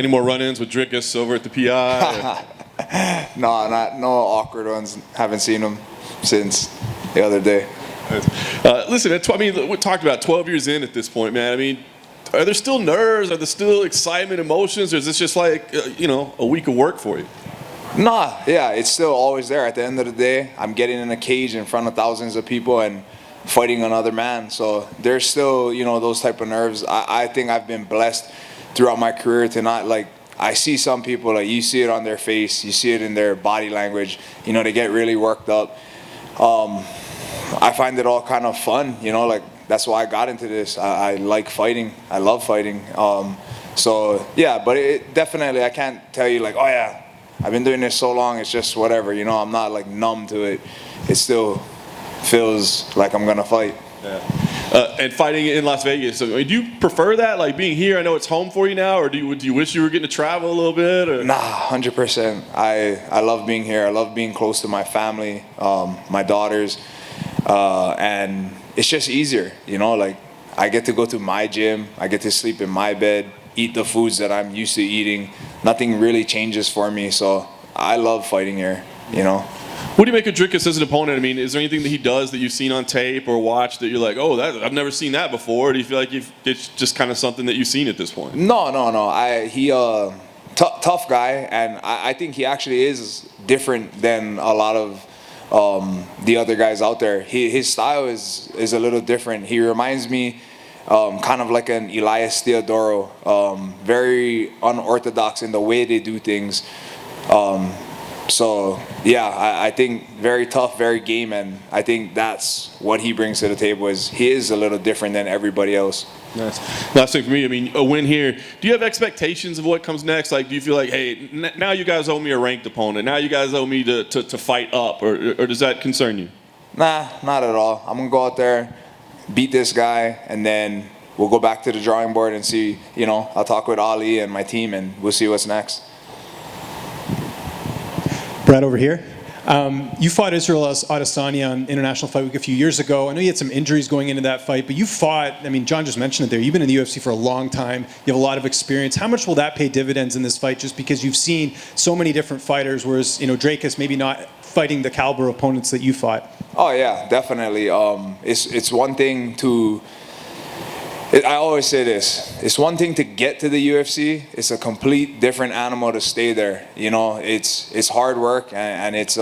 Any more run-ins with Dricus over at the PI? No awkward ones. Haven't seen him since the other day. Listen, I mean, we talked about 12 years in at this point, man. I mean, are there still nerves? Are there still excitement, emotions? Or is this just like, a week of work for you? Nah, yeah, it's still always there. At the end of the day, I'm getting in a cage in front of thousands of people and fighting another man. So there's still, those type of nerves. I think I've been blessed throughout my career to not, like, I see some people, like, you see it on their face, you see it in their body language, they get really worked up. I find it all kind of fun, like, that's why I got into this. I like fighting. I love fighting. So, yeah, but it definitely, I can't tell you, like, oh, yeah, I've been doing this so long, it's just whatever, I'm not, like, numb to it. It still feels like I'm going to fight. Yeah. And fighting in Las Vegas, so, do you prefer that, like being here? I know it's home for you now, or do you wish you were getting to travel a little bit? Or? Nah, 100%. I love being here. I love being close to my family, my daughters, and it's just easier, like I get to go to my gym, I get to sleep in my bed, eat the foods that I'm used to eating. Nothing really changes for me, so I love fighting here, What do you make of Dricus as an opponent? I mean, is there anything that he does that you've seen on tape or watched that you're like, oh, I've never seen that before? Or do you feel like it's just kind of something that you've seen at this point? No. He tough guy, and I think he actually is different than a lot of the other guys out there. His style is a little different. He reminds me kind of like an Elias Theodoro, very unorthodox in the way they do things. So, yeah, I think very tough, very game, and I think that's what he brings to the table. He is a little different than everybody else. Nice. Last thing for me, I mean, a win here. Do you have expectations of what comes next? Like, do you feel like, hey, now you guys owe me a ranked opponent. Now you guys owe me to fight up, or does that concern you? Nah, not at all. I'm going to go out there, beat this guy, and then we'll go back to the drawing board and see, I'll talk with Ali and my team, and we'll see what's next. Brad, over here. You fought Israel Adesanya on International Fight Week a few years ago. I know you had some injuries going into that fight, but you fought, I mean, John just mentioned it there, you've been in the UFC for a long time, you have a lot of experience. How much will that pay dividends in this fight, just because you've seen so many different fighters, whereas, Dricus maybe not fighting the caliber of opponents that you fought? Oh, yeah, definitely. It's one thing to... I always say this, it's one thing to get to the UFC, it's a complete different animal to stay there. It's hard work, and it's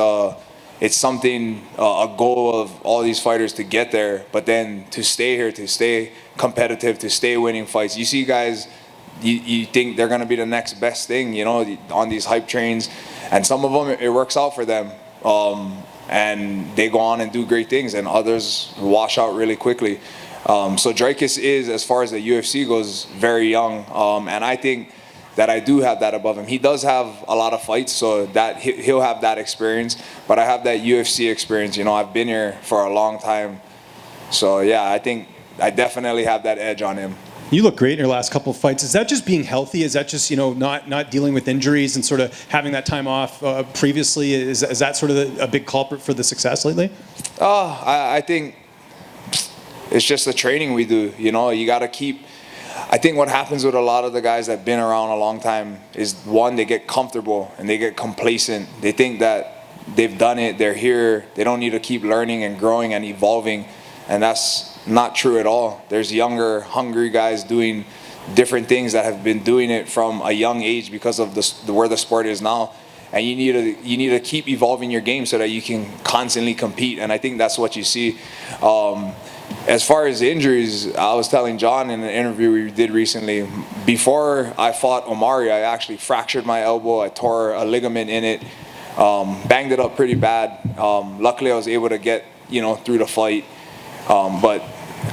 something, a goal of all these fighters to get there, but then to stay here, to stay competitive, to stay winning fights. You see guys, you think they're going to be the next best thing, on these hype trains, and some of them, it works out for them. And they go on and do great things, and others wash out really quickly. So Dricus is, as far as the UFC goes, very young, and I think that I do have that above him. He does have a lot of fights, so that he'll have that experience, but I have that UFC experience. I've been here for a long time, so yeah, I think I definitely have that edge on him. You look great in your last couple of fights. Is that just being healthy? Is that just not dealing with injuries and sort of having that time off previously? Is that sort of a big culprit for the success lately? I think it's just the training we do. You got to keep. I think what happens with a lot of the guys that have been around a long time is, one, they get comfortable and they get complacent. They think that they've done it, they're here, they don't need to keep learning and growing and evolving, and that's not true at all. There's younger, hungry guys doing different things that have been doing it from a young age because of where the sport is now. And you need to keep evolving your game so that you can constantly compete, and I think that's what you see. As far as injuries, I was telling John in an interview we did recently, before I fought Omari, I actually fractured my elbow. I tore a ligament in it, banged it up pretty bad. Luckily, I was able to get through the fight. But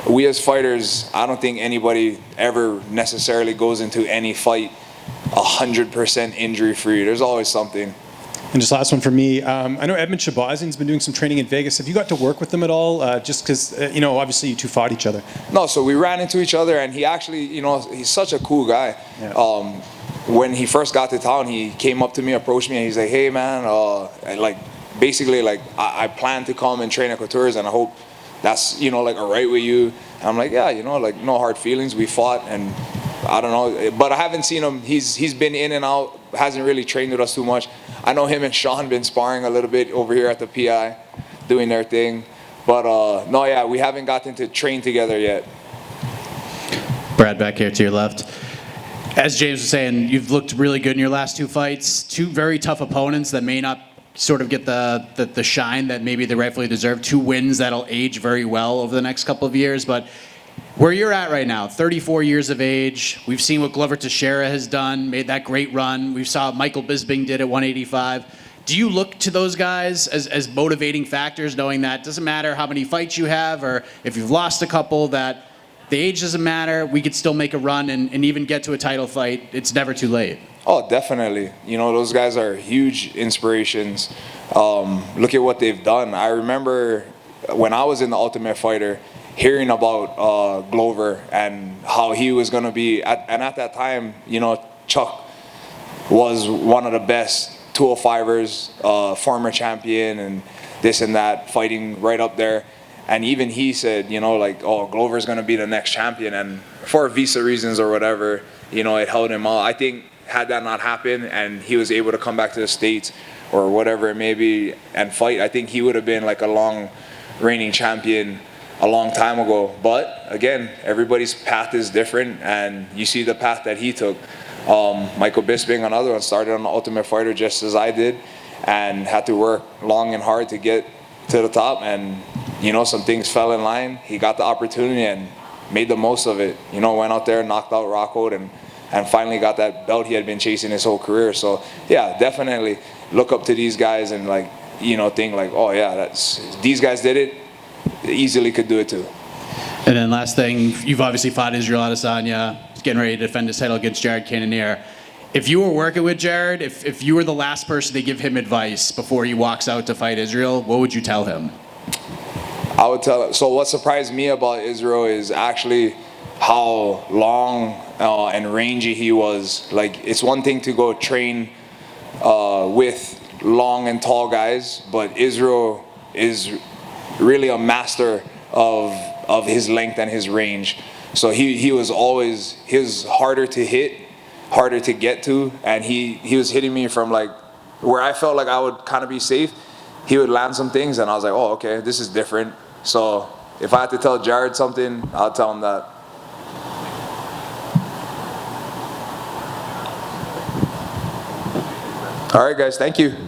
we as fighters, I don't think anybody ever necessarily goes into any fight 100% injury-free. There's always something. And just last one for me. I know Edmund Shabazian's been doing some training in Vegas. Have you got to work with him at all? Just because, obviously you two fought each other. No, so we ran into each other, and he actually, he's such a cool guy. Yeah. When he first got to town, he came up to me, approached me, and he's like, hey, man, I plan to come and train at Couture's, and I hope that's, all right with you. And I'm like, yeah, no hard feelings. We fought, and I don't know, but I haven't seen him. He's been in and out, hasn't really trained with us too much. I know him and Sean been sparring a little bit over here at the PI, doing their thing. But no, yeah, we haven't gotten to train together yet. Brad, back here to your left. As James was saying, you've looked really good in your last 2 fights. 2 very tough opponents that may not sort of get the shine that maybe they rightfully deserve. 2 wins that'll age very well over the next couple of years. But where you're at right now, 34 years of age, we've seen what Glover Teixeira has done, made that great run. We saw Michael Bisping did at 185. Do you look to those guys as motivating factors, knowing that it doesn't matter how many fights you have or if you've lost a couple, that the age doesn't matter, we could still make a run and even get to a title fight. It's never too late. Oh, definitely. You know, those guys are huge inspirations. Look at what they've done. I remember when I was in the Ultimate Fighter, hearing about Glover and how he was going to be, and at that time, you know, Chuck was one of the best 205ers, former champion and this and that, fighting right up there. And even he said, you know, like, oh, Glover's going to be the next champion. And for visa reasons or whatever, you know, it held him out. I think had that not happened and he was able to come back to the States or whatever it may be and fight, I think he would have been like a long reigning champion a long time ago. But again, everybody's path is different, and you see the path that he took. Michael Bisping, another one, started on the Ultimate Fighter just as I did and had to work long and hard to get to the top. And you know, some things fell in line. He got the opportunity and made the most of it. You know, went out there, knocked out Rocco, and finally got that belt he had been chasing his whole career. So yeah, definitely look up to these guys and, like, you know, think like, oh yeah, these guys did it, they easily could do it too. And then last thing, you've obviously fought Israel Adesanya. He's getting ready to defend his title against Jared Cannonier. If you were working with Jared, if you were the last person to give him advice before he walks out to fight Israel, what would you tell him? I would tell him, so what surprised me about Israel is actually how long and rangy he was. Like, it's one thing to go train with long and tall guys, but Israel is really a master of his length and his range. So he was harder to hit, harder to get to, and he was hitting me from, like, where I felt like I would kind of be safe. He would land some things and I was like, oh, okay, this is different. So if I had to tell Jared something, I'll tell him that. All right, guys, thank you.